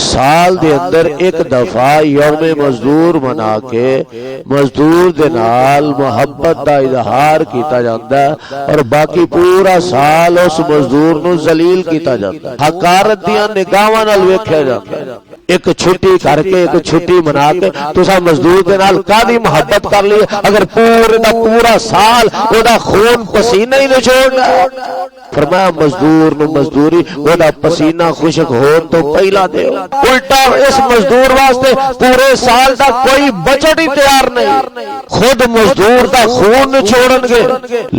سال دے اندر ایک دفعہ یوم مزدور منا کے مزدور دے نال محبت دا اظہار کیتا جاندا ہے اور باقی پورا سال اس مزدور نو ذلیل کیتا جاندا ہے، حقارت دیاں نگاہاں نال ویکھیا جاندا ہے۔ ایک چھٹی کر کے ایک چھٹی منا کے تساں مزدور دے نال کادی محبت کر لی اگر پورے دا پورا سال او دا خون پسینہ ہی نچوڑنا ہے۔ فرمایا مزدور نو مزدوری او دا پسینہ خشک ہون تو پہلا دے، الٹا اس مزدور واسطے پورے سال دا کوئی بجٹ ہی تیار نہیں، خود مزدور دا خون چھوڑن گے۔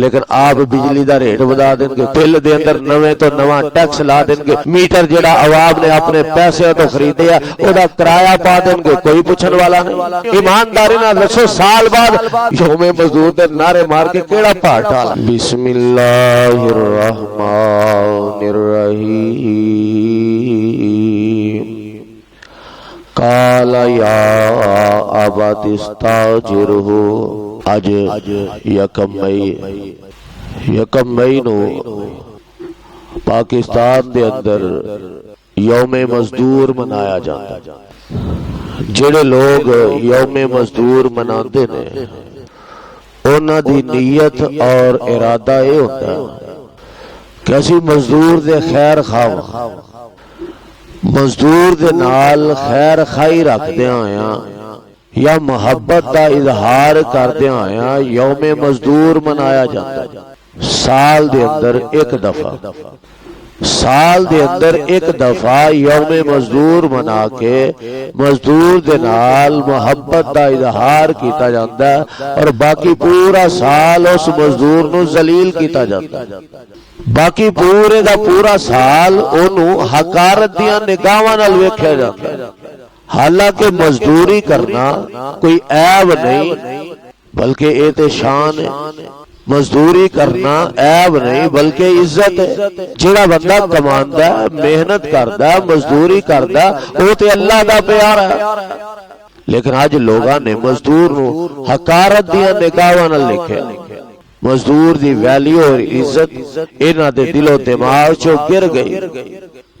لیکن آپ بجلی دا ریٹ بدا دیں گے، بل دے اندر نویں تو نواں ٹیکس لا دیں گے، میٹر جڑا عوام نے اپنے پیسے تو خریدیا او دا کرایہ پا دیں گے، کوئی پوچھن والا نہیں۔ ایمانداری نال دسو سال بعد یوم مزدور دے نعرے مار کے کیڑا پہاڑ ڈالا؟ بسم اللہ الرحمن الرحیم۔ قال یا ابت استاجرہ۔ اج یکم مئی نو پاکستان دے اندر یوم مزدور منایا جاتا ہے۔ جڑے لوگ یوم مزدور مناندے نے انہاں دی نیت اور ارادہ یہ ہوتا ہے کہ اسی مزدور دے خیر خواہ مزدور دے نال خیر خائی رکھدے آیا یا محبت دا اظہار کردے آیا یوم مزدور منایا جاتا ہے۔ سال دے اندر ایک دفعہ یوم مزدور منا کے مزدور دے نال محبت دا اظہار کیتا جاتا ہے اور باقی پورا سال اس مزدور نو ذلیل کیتا جاتا ہے، باقی پورے دا پورا سال اونوں حقارت دیاں نگاہاں نال ویکھیا جاتا ہے۔ حالانکہ مزدوری کرنا کوئی عیب نہیں بلکہ اے تے شان ہے، مزدوری کرنا عیب نہیں بلکہ عزت ہے۔ جڑا بندہ کماندا ہے محنت کردا ہے مزدوری کردا او تے اللہ دا پیارا ہے۔ لیکن اج لوگاں نے مزدور نو حقارت دیاں نگاہاں نال لکھیا، مزدور دی ویلیو اور عزت انہاں دے دل و دماغ چوں گر گئی۔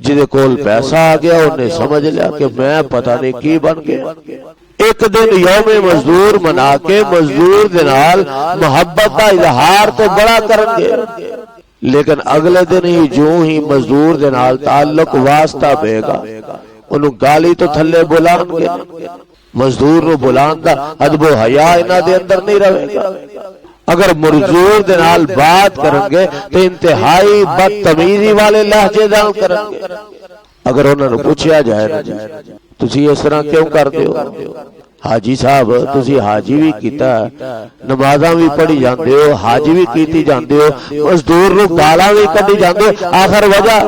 جدے کول پیسہ آ گیا انہیں سمجھ لیا کہ میں پتہ نہیں کی بن گیا۔ ایک دن یوم مزدور منا کے مزدور دے نال محبت دا اظہار تو بڑا کرن گے، لیکن اگلے دن ہی جو ہی مزدور دے نال تعلق واسطہ پے گا انہوں گالی تو تھلے بلان گے۔ مزدور نو بلان دا ادب و حیا انہاں دے اندر نہیں رہے گا۔ اگر مزدور دے نال بات کریں گے تو انتہائی بدتمیزی والے لہجے نال کریں گے۔ اگر انہوں نے پوچھا جائے نا تسی اس طرح کیوں کرتے ہو؟ حاجی صاحب تسی حاجی بھی کیتا نمازاں بھی پڑھی جاندے ہو حاجی بھی کیتی جاندے ہو مزدور نو گالاں بھی کڈی جاندے ہو، آخر وجہ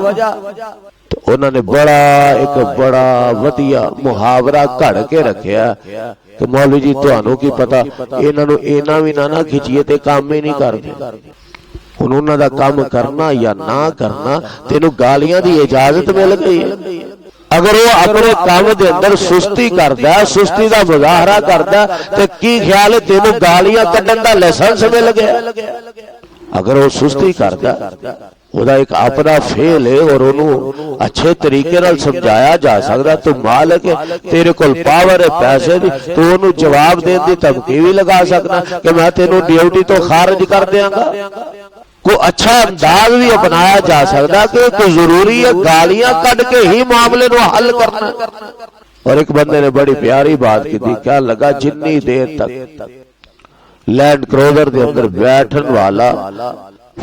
تو انہوں نے بڑا ودیا محاورہ کڑ کے رکھیا کہ مولوی جی تانوں کی پتا انہاں اینا بھی نہ کھچیے تے کام ہی نہیں کردے۔ انہوں دا کام کرنا یا نہ کرنا تینوں گالیاں دی اجازت مل گئی ہے۔ اگر وہ اپنے کام دے اندر سستی کردا ہے سستی دا مظاہرہ کردا تے کی خیال ہے تینوں گالیاں کڈن دا لائسنس مل گیا؟ اگر وہ سستی کردا وہ ایک اپنا فیل ہے اور انہوں اچھے طریقے نال سمجھایا جا سکتا تو مالک ہے تیرے کول پاور ہے پیسے دی تو انہوں جواب دین دی دھمکی بھی لگا سکنا کہ میں تینوں ڈیوٹی تو خارج کر دیاں گا۔ کوئی اچھا انداز بھی اپنایا جا سکتا کہ کوئی ضروری ہے گالیاں کٹ کے ہی معاملے نو حل کرنا۔ اور ایک بندے نے بڑی پیاری بات کی تھی، کیا لگا جنی دیر تک لینڈ کروزر دے اندر بیٹھن والا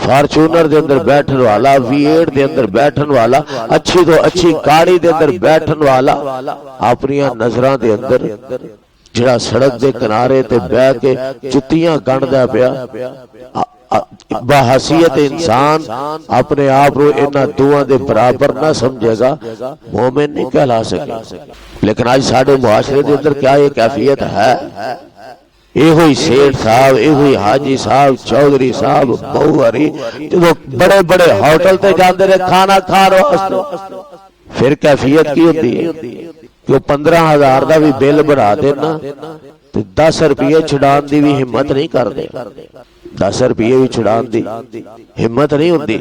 فارچونر دے اندر بیٹھن والا V8 دے اندر بیٹھن والا اچھی تو اچھی گاڑی دے اندر بیٹھن والا اپنی نظراں دے اندر جڑا سڑک دے کنارے تے بہ کے جتیاں گنڈدا پیا بحیثیت انسان اپنے آپ کو انہاں دعاں دے برابر نہ سمجھے گا مومن نہیں کہلا سکے۔ لیکن آج ساڑھے معاشرے دے اندر کیا یہ کیفیت ہے؟ اے ہوئی سیٹھ صاحب اے ہوئی حاجی صاحب چودھری صاحب بہواری جو بڑے بڑے ہوٹل تے جاندے رہے کھانا کھان واسطے پھر کیفیت کی ہوتی ہے کہ 15,000 دا بھی بل بنا دینا تو 10 روپیے چھڑان دی بھی ہمت نہیں کر دے، 10 روپیے بھی چھڑان دی ہمت نہیں ہوتی۔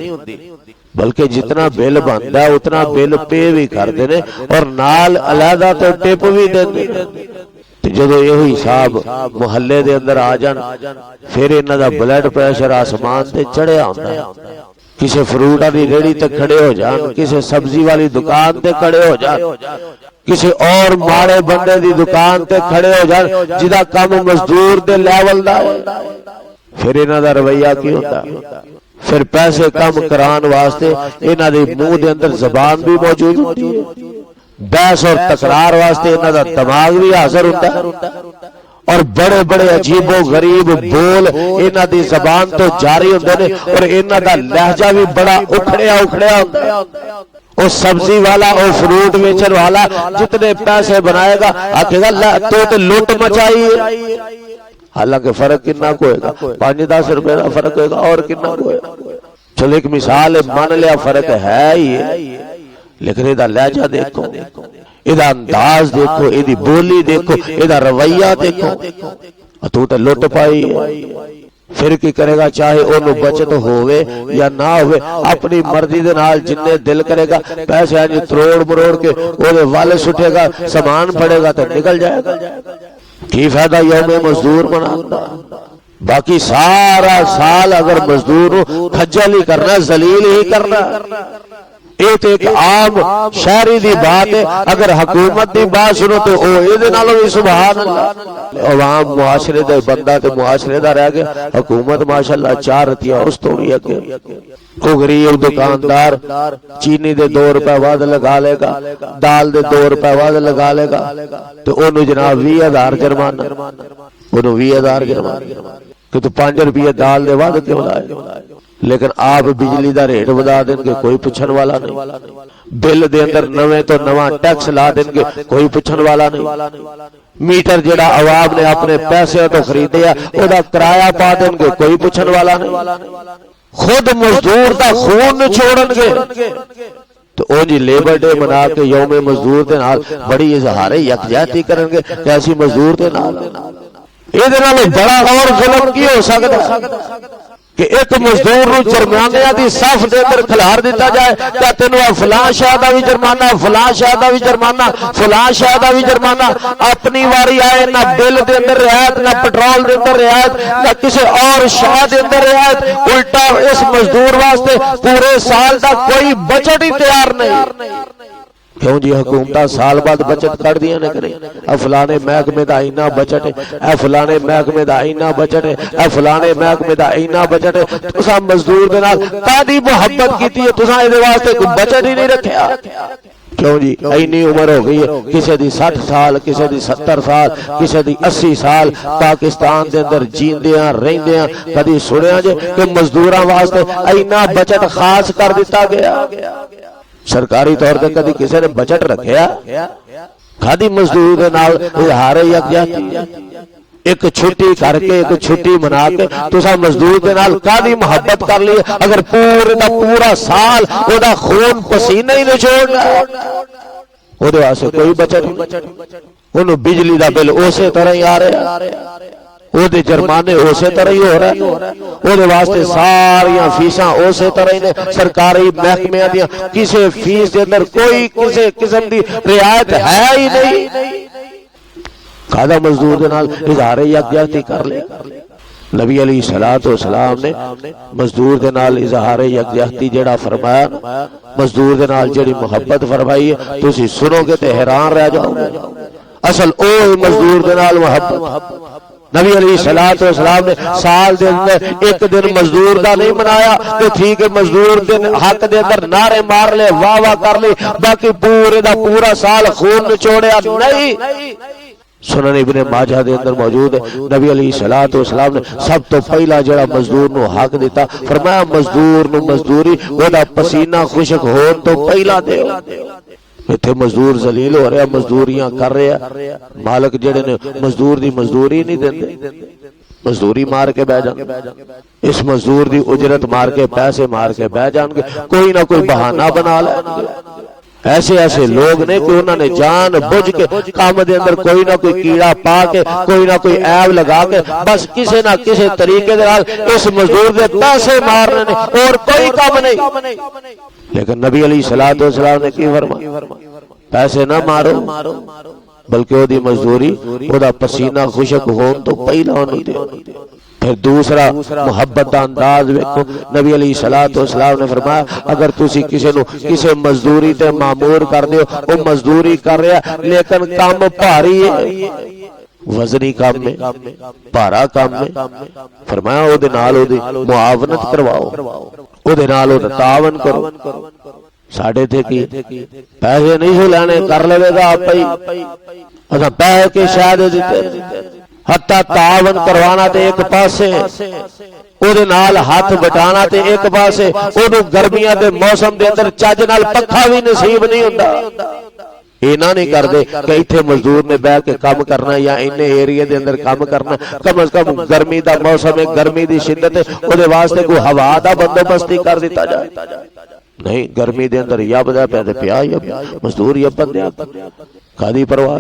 بلکہ جتنا بل بنتا ہے اتنا بل پے بھی کرتے ہیں اور نال علیحدہ تو ٹپ بھی دے. جدو یہ حساب محلے دے اندر آ جان پھر انہاں دا بلڈ پریشر آسمان تے چڑھیا ہوندا ہے. کسی فروٹ والی ریڑھی تے کھڑے ہو جان, کسی سبزی والی دکان تے کھڑے ہو جان, کسی اور ماڑے بندے دی دکان تے کھڑے ہو جان جدا کم مزدور دے لیول دا ہے. پھر انہاں دا رویہ کی ہوتا ہے؟ پھر پیسے کم کران واسطے انہاں دے منہ دے اندر زبان بھی موجود ہوتی ہے, بحث اور تکرار واسطے انہاں دا دماغ بھی حاضر ہوتا ہے, اور بڑے بڑے عجیب و غریب بول انہاں دی زبان تو جاری ہوندے نے, اور انہاں دا لہجہ بھی بڑا اکھڑیا اکھڑیا ہوندا ہے. او سبزی والا او فروٹ بیچن والا جتنے پیسے بنائے گا آکھے گا تو تے لوٹ مچائی ہے. حالانکہ فرق کتنا کو ہوئے گا, 5-10 روپے کا فرق ہوئے گا اور کتنا کو ہوئے گا. چلو ایک مثال مان لیا فرق ہے ہی ہے, لیکن یہ لہجہ دیکھو, یہ انداز دیکھو, یہ بولی دیکھو, یہ رویہ دیکھو. تو تے لوٹ پائی ہے. پھر کی کرے گا, چاہے انہوں بچت ہوئے یا نہ ہوئے, اپنی مرضی دے نال جننے دل کرے گا پیسے آنی تروڑ مروڑ کے وہ والے سٹھے گا, سامان پڑے گا تو نکل جائے گا. کی فائدہ یوم مزدور مناتا؟ باقی سارا سال اگر مزدور کھجل ہی کرنا, ذلیل ہی کرنا. ایک عام شہری دی بات ہے, اگر حکومت دی بات سنو تو او ایدے نالوں بھی سبحان اللہ. عوام معاشرے دے بندہ تے معاشرے دا رہ گیا, حکومت ماشاءاللہ 4 رتیاں اس توڑی اگے. کو غریب دکاندار چینی دے 2 روپے ود لگا لے گا, دال دے 2 روپے ود لگا لے گا, تو انہوں جناب 20,000 جرمانہ, انہوں 20,000 جرمانہ کہ تو 5 روپے دال دے ود کیوں لائے. لیکن آپ بجلی دا ریٹ بدا دیں گے, کوئی پوچھن والا نہیں. بل دے اندر نویں تو نواں ٹیکس لا دیں گے, کوئی پوچھن والا نہیں. میٹر جڑا عوام نے اپنے پیسے تو خریدے او دا کرایہ پا دیں گے, کوئی پوچھن والا نہیں. خود مزدور دا خون چھوڑن گے. تو او جی لیبر ڈے منا کے یوم مزدور دے نال بڑی اظہار یکجہتی کرن گے, ایسی مزدور دے نال اے دے نال بڑا اور ظلم کی ہو سکدا کہ ایک مزدور نو جرمانیاں دی صف دے اندر کھلار دیتا جائے کہ تینوں فلاں شے دا بھی جرمانہ, فلاں شے دا بھی جرمانہ, فلاں شے دا بھی جرمانہ. اپنی واری آئے نہ بل دے اندر رعایت, نہ پٹرول دے اندر رعایت, نہ کسی اور شے دے اندر رعایت. الٹا اس مزدور واسطے پورے سال دا کوئی بجٹ ہی تیار نہیں. کیوں جی حکومتہ سال بعد بچت کر دیا نہ کریں, اے فلانے محکمے دا اینا بچت ہے, اے فلانے محکمے دا اینا بچت ہے, اے فلانے محکمے دا اینا بچت ہے. تساں مزدور دے نال کادی محبت کیتی ہے, تساں اے دے واسطے کوئی بچت ہی نہیں رکھیا. کیوں جی اینی عمر ہو گئی ہے, کسی دی 60 سال, کسی دی 70 سال, کسی دی 80 سال پاکستان دے اندر جیندیاں رہندیاں کدی سنیا جے کہ مزدوراں واسطے اینا بچت خاص کر دیتا گیا؟ سرکاری طور تے کدی کسی نے بجٹ رکھیا؟ کھادی مزدور دے نال اظہار یکجہتی, ایک چھٹی کر کے ایک چھٹی منا کے تساں مزدور دے نال کادی محبت کر لی؟ اگر پورے دا پورا سال او دا خون پسینہ ہی نچوڑنا, او دے واسطے کوئی بچت نہیں. انہوں بجلی دا بل اسی طرح ہی آ رہا, او دے جرمانے اسی طرح ہی ہو رہا ہے, او دے واسطے ساریاں فیساں اسی طرح ہی نے. سرکاری محکمے دیاں کسی فیس دے اندر کوئی کسی قسم دی رعایت ہے ہی نہیں. کھادا مزدور دے نال اظہار یکجہتی کر لے. نبی علیہ الصلوۃ والسلام نے مزدور دے نال اظہار یکجہتی جڑا فرمایا, مزدور دے نال جڑی محبت فرمائی ہے, تسی سنو گے تے حیران رہ جاؤ گے. اصل او مزدور دے نال محبت. نبی علیہ الصلوۃ والسلام نے سال دے اندر ایک دن مزدور دا نہیں منایا تو ٹھیک ہے مزدور دن حق دے اندر نعرے مار لے, واہ واہ کر لی, باقی پورے دا پورا سال خون نچوڑیا نہیں. سنن ابن ماجہ دے اندر موجود ہے, نبی علیہ الصلوۃ والسلام نے سب تو پہلا جڑا مزدور نو حق دیتا, فرمایا مزدور نو مزدوری او دا پسینہ خشک ہون تو پہلا دیو. اتھے مزدور ذلیل ہو رہا, مزدوریاں کر رہا, مالک جڑے نے مزدور دی مزدوری نہیں دیندے, مزدوری مار کے بہ جان گے, اس مزدور دی اجرت مار کے پیسے مار کے بہ جان گے, کوئی نہ کوئی بہانہ بنا لیں گے. ایسے ایسے لوگ نے کہ انہوں نے جان بوجھ کے کام دے اندر کوئی نہ کوئی کیڑا پا کے کوئی نہ کوئی عیب لگا کے بس کسی نہ کسی طریقے دے نال اس مزدور دے پیسے مارنے نے اور کوئی کام نہیں. لیکن نبی علیہ الصلوۃ والسلام نے کی فرمایا پیسے نہ مارو بلکہ وہ دی مزدوری وہ دا پسینہ خشک ہون تو پہلا نہیں دے. پھر دوسرا محبت دا انداز ویکھو. نبی علیہ الصلوۃ والسلام نے فرمایا اگر تسی کسی مزدوری تے مامور کر دیو وہ مزدوری کر رہا لیکن کام بھاری ہے وزنی کام میں بھارا کام میں فرمایا او دے نال او دی معاونت کرواؤ او دے نال او دا تعاون کرو. ساڈے تے کی پیسے نہیں ہو لینے کر لے گا آپ ہی اساں پیسے کے شاید دیتے حتی تعاون کروانا تے ایک پاسے او دے نال ہاتھ بٹانا تے ایک پاسے اونوں گرمیاں دے موسم دے اندر چج نال پکھا بھی نصیب نہیں ہوندا. اینا نہیں کر دے کہ ایتھے مزدور نے بیٹھ کے کام کرنا یا اینے ایریے دے اندر کام کرنا کم از کم گرمی دا موسم ہے گرمی دی شدت ہے او دے واسطے کوئی ہوا دا بندوبستی کر دیتا جائے. نہیں گرمی دے اندر یا بدا پیا یا مزدور یا بندے کھادی پرواہ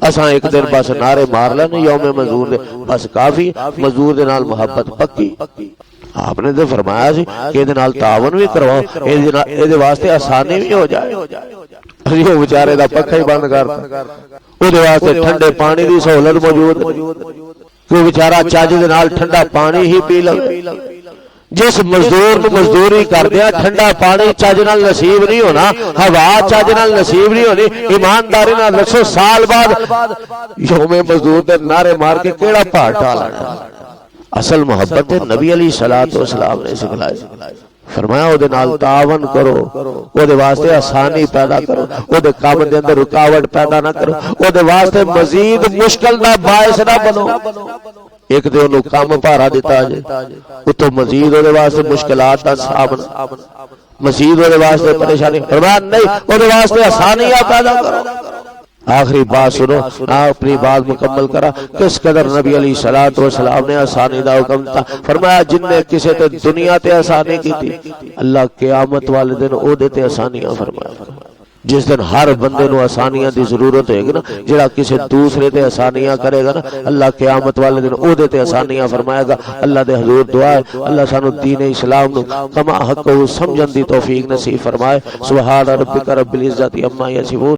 اساں ایک دن بس نعرے مار لینے یوم مزدور دے بس کافی مزدور دے نال محبت پکی. آپ نے تو فرمایا سی کہ یہ نال تعاون بھی کرواؤ یہ واسطے آسانی بھی ہو جائے. وہ بیچارے دا پکھا ہی بند کرتا وہ واسطے ٹھنڈے پانی دی سہولت موجود وہ بیچارہ چج دے نال ٹھنڈا پانی ہی پی لے. جس مزدور نو مزدوری کر دیا ٹھنڈا پانی چج نال نصیب نہیں ہونا ہوا چج نال نصیب نہیں ہونی ایمانداری نال دسو سال بعد یوم مزدور دے نعرے مار کے کیڑا پہاڑ ڈالا. اصل محبت نبی علیہ الصلوۃ والسلام نے سکھلائی. فرمایا او دے نال تعاون کرو او دے واسطے آسانی پیدا کرو او دے کام دے اندر رکاوٹ پیدا نہ کرو او دے واسطے مزید مشکل دا باعث نہ بنو. ایک دے انہوں کام پارا دیتا جائے اتو مزید ہونے واسطے مشکلات دا سامنا مزید ہونے واسطے پریشانی فرمایا نہیں ہونے واسطے آسانیاں پیدا کرو. آخری بات سنو اپنی بات مکمل کرا کس قدر نبی علیہ الصلوۃ والسلام نے آسانی دا حکم تھا. فرمایا جن نے کسی تے دنیا تے آسانی کی تھی اللہ قیامت والے دن او دے تے آسانیاں فرمایا. جس دن ہر بندے نو آسانیاں دی ضرورت ہوئے گی نا جڑا کسی دوسرے تے آسانیاں کرے گا نا اللہ قیامت والے دن او دے تے آسانیاں فرمائے گا. اللہ دے حضور دعا ہے اللہ سانو دین اسلام نو کما حق سمجھن دی توفیق نصیب فرمائے. سبحان ربک رب العزت عما یصفون